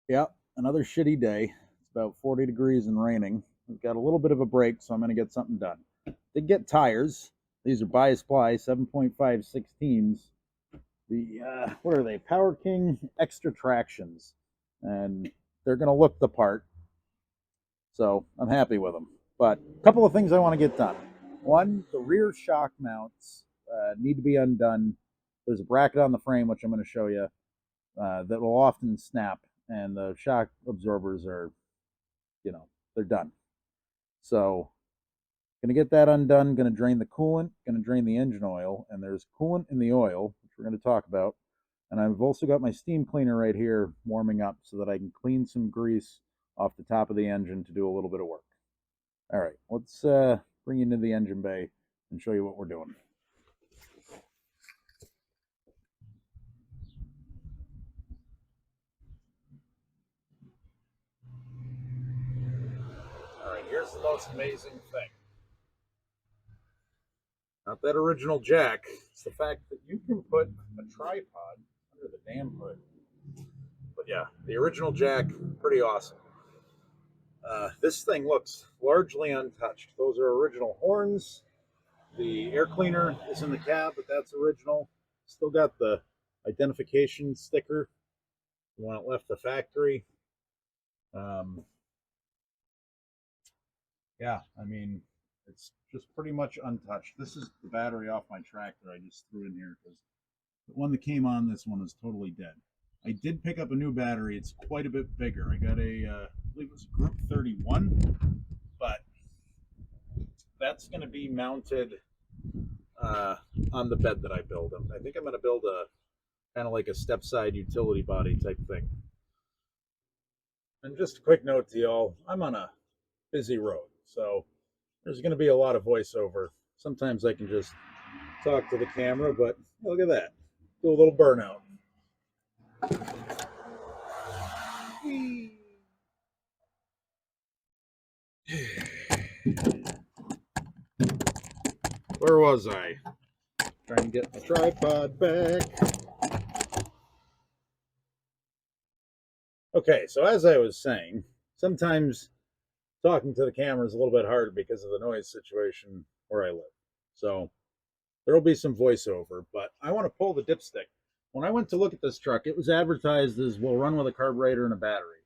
Yep, another shitty day. It's about 40 degrees and raining. We've got a little bit of a break, so I'm going to get something done. Did get tires. These are bias ply 7.5 16s. The what are they? Power King Extra Tractions, and they're going to look the part. So I'm happy with them. But a couple of things I want to get done. One, the rear shock mounts need to be undone. There's a bracket on the frame, which I'm going to show you, that will often snap, and the shock absorbers are, they're done. So, going to get that undone. Going to drain the coolant. Going to drain the engine oil, and there's coolant in the oil, which we're going to talk about. And I've also got my steam cleaner right here warming up so that I can clean some grease off the top of the engine to do a little bit of work. All right, let's bring you into the engine bay and show you what we're doing. All right, here's the most amazing thing. Not that original jack. It's the fact that you can put a tripod under the damn hood. But yeah, the original jack, pretty awesome. This thing looks largely untouched. Those are original horns. The air cleaner is in the cab, but that's original. Still got the identification sticker when it left the factory. Um, yeah, I mean, it's just pretty much untouched. This is the battery off my tractor I just threw in here because the one that came on this one is totally dead. I did pick up a new battery. It's quite a bit bigger. I got I believe it was a Group 31, but that's going to be mounted uh, on the bed that I build. I think I'm going to build a kind of like a step side utility body type thing. And just a quick note to y'all, I'm on a busy road, so there's going to be a lot of voiceover. Sometimes I can just talk to the camera, but look at that. Do a little burnout. Where was I? Trying to get the tripod back. Okay, so as I was saying, sometimes talking to the camera is a little bit hard because of the noise situation where I live. So there will be some voiceover, but I want to pull the dipstick. When I went to look at this truck, it was advertised as will run with a carburetor and a battery.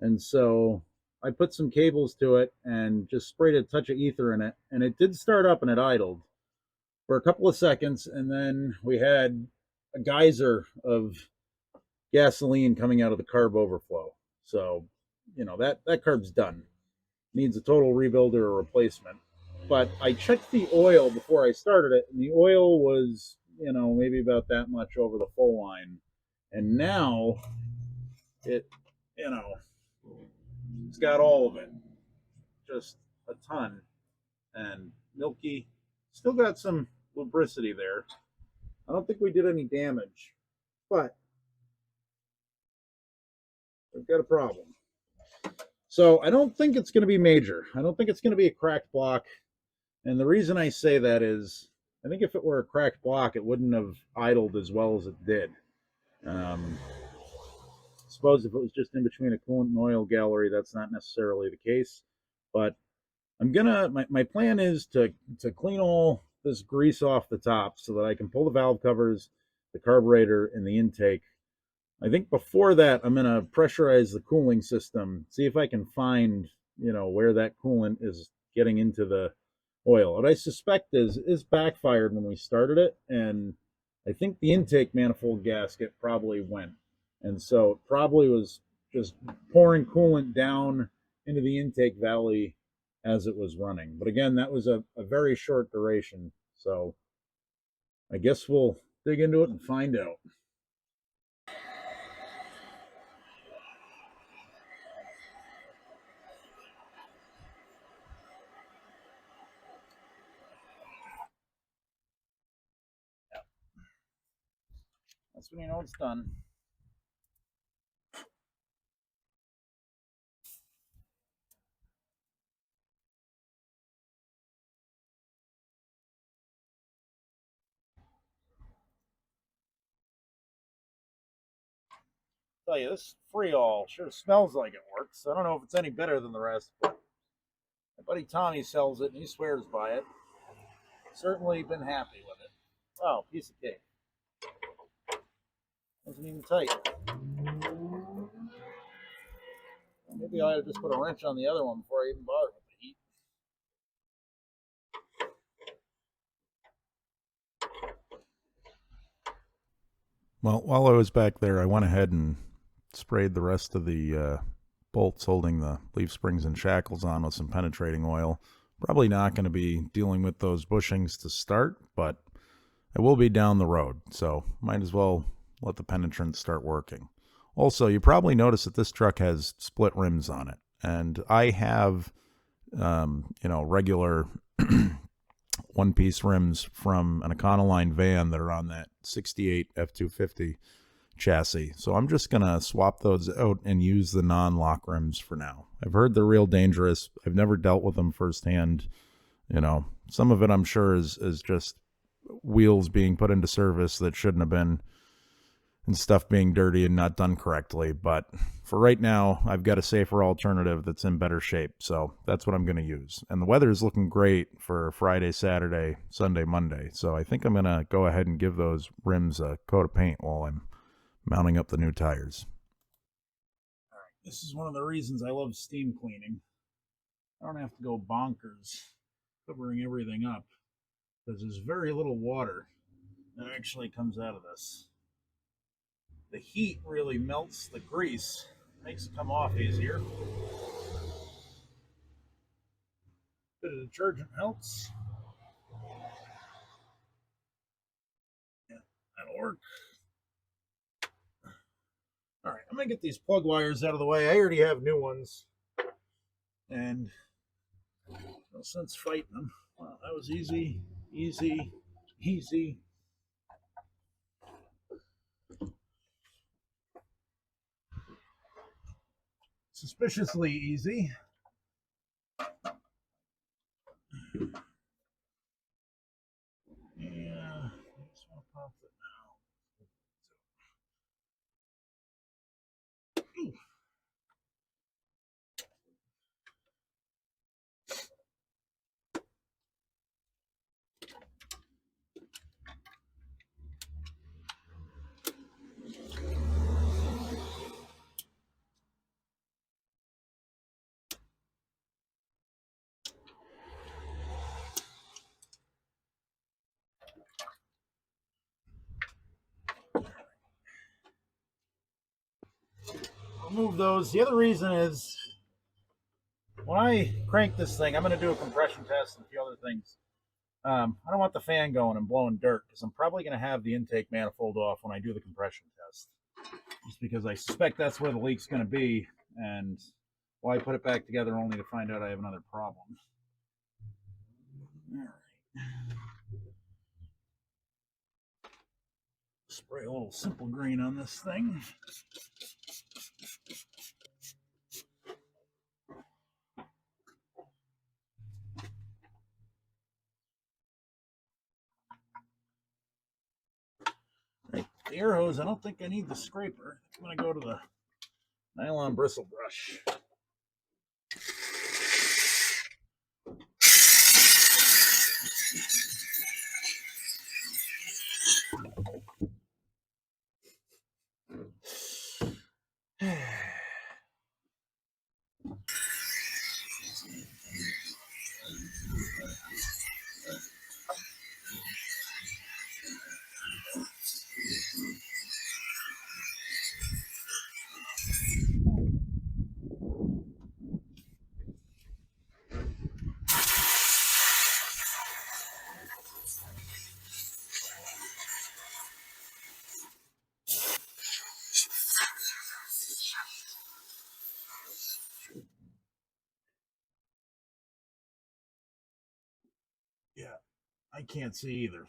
And so I put some cables to it and just sprayed a touch of ether in it, and it did start up and it idled for a couple of seconds, and then we had a geyser of gasoline coming out of the carb overflow. So, that carb's done. Needs a total rebuild or a replacement. But I checked the oil before I started it, and the oil was, maybe about that much over the full line. And now it, you know, it's got all of it, just a ton, and milky. Still got some lubricity there. I don't think we did any damage, but we've got a problem. So I don't think it's going to be major. I don't think it's going to be a cracked block. And the reason I say that is I think if it were a cracked block, it wouldn't have idled as well as it did. Um, suppose if it was just in between a coolant and oil gallery, that's not necessarily the case. But my plan is to clean all this grease off the top so that I can pull the valve covers, the carburetor, and the intake. I think before that, I'm going to pressurize the cooling system, see if I can find, where that coolant is getting into the oil. What I suspect is backfired when we started it, and I think the intake manifold gasket probably went. And so it probably was just pouring coolant down into the intake valley as it was running. But again, that was a very short duration. So I guess we'll dig into it and find out. That's when you know it's done. Tell you, this Freol sure smells like it works. I don't know if it's any better than the rest, but my buddy Tommy sells it and he swears by it. Certainly been happy with it. Oh, piece of cake. Wasn't even tight. Maybe I ought to just put a wrench on the other one before I even bother with the heat. Well, while I was back there, I went ahead and sprayed the rest of the bolts holding the leaf springs and shackles on with some penetrating oil. Probably not going to be dealing with those bushings to start, but I will be down the road, so might as well let the penetrant start working. Also, you probably noticed that this truck has split rims on it, and I have, regular one-piece rims from an Econoline van that are on that 68 F250 chassis. So I'm just going to swap those out and use the non-lock rims for now. I've heard they're real dangerous. I've never dealt with them firsthand. Some of it I'm sure is just wheels being put into service that shouldn't have been, and stuff being dirty and not done correctly. But for right now, I've got a safer alternative that's in better shape. So that's what I'm going to use. And the weather is looking great for Friday, Saturday, Sunday, Monday. So I think I'm going to go ahead and give those rims a coat of paint while I'm mounting up the new tires. All right, this is one of the reasons I love steam cleaning. I don't have to go bonkers covering everything up because there's very little water that actually comes out of this. The heat really melts the grease, makes it come off easier. Bit of detergent helps. Yeah, that'll work. All right, I'm gonna get these plug wires out of the way. I already have new ones, and no sense fighting them. Wow, that was easy, easy, easy. Suspiciously easy. Yeah, just want to pop it now. Remove those. The other reason is when I crank this thing, I'm going to do a compression test and a few other things. I don't want the fan going and blowing dirt because I'm probably going to have the intake manifold off when I do the compression test. Just because I suspect that's where the leak's going to be, and I put it back together only to find out I have another problem. All right. Spray a little simple green on this thing. Right, the air hose, I don't think I need the scraper. I'm going to go to the nylon bristle brush. Yeah, I can't see either.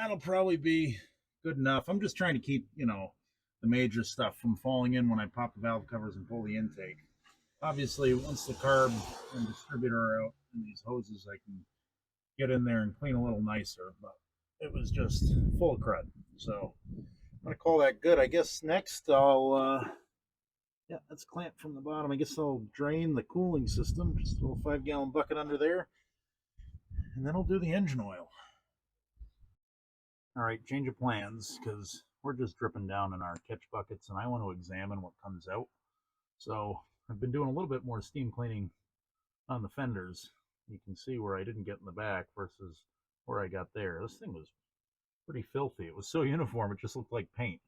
that'll probably be good enough. I'm just trying to keep, the major stuff from falling in when I pop the valve covers and pull the intake. Obviously, once the carb and distributor are out and these hoses, I can get in there and clean a little nicer, but it was just full of crud. So I'm going to call that good. I guess next yeah, that's clamped from the bottom. I guess I'll drain the cooling system, just a little 5-gallon bucket under there, and then I'll do the engine oil. All right, change of plans because we're just dripping down in our catch buckets, and I want to examine what comes out. So I've been doing a little bit more steam cleaning on the fenders. You can see where I didn't get in the back versus where I got there. This thing was pretty filthy. It was so uniform, it just looked like paint.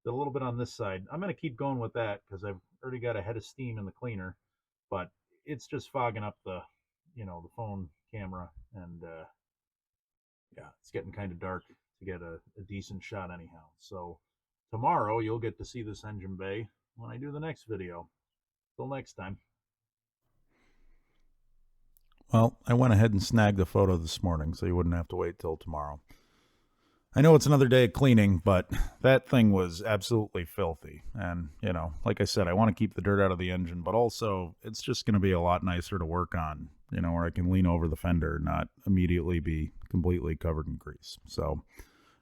Did a little bit on this side. I'm going to keep going with that because I've already got a head of steam in the cleaner, but it's just fogging up the phone camera, and yeah, it's getting kind of dark to get a decent shot anyhow. So tomorrow you'll get to see this engine bay when I do the next video. Till next time. Well, I went ahead and snagged the photo this morning so you wouldn't have to wait till tomorrow. I know it's another day of cleaning, but that thing was absolutely filthy. And, like I said, I want to keep the dirt out of the engine, but also it's just going to be a lot nicer to work on, where I can lean over the fender, not immediately be completely covered in grease. So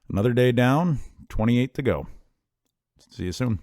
another day down, 28 to go. See you soon.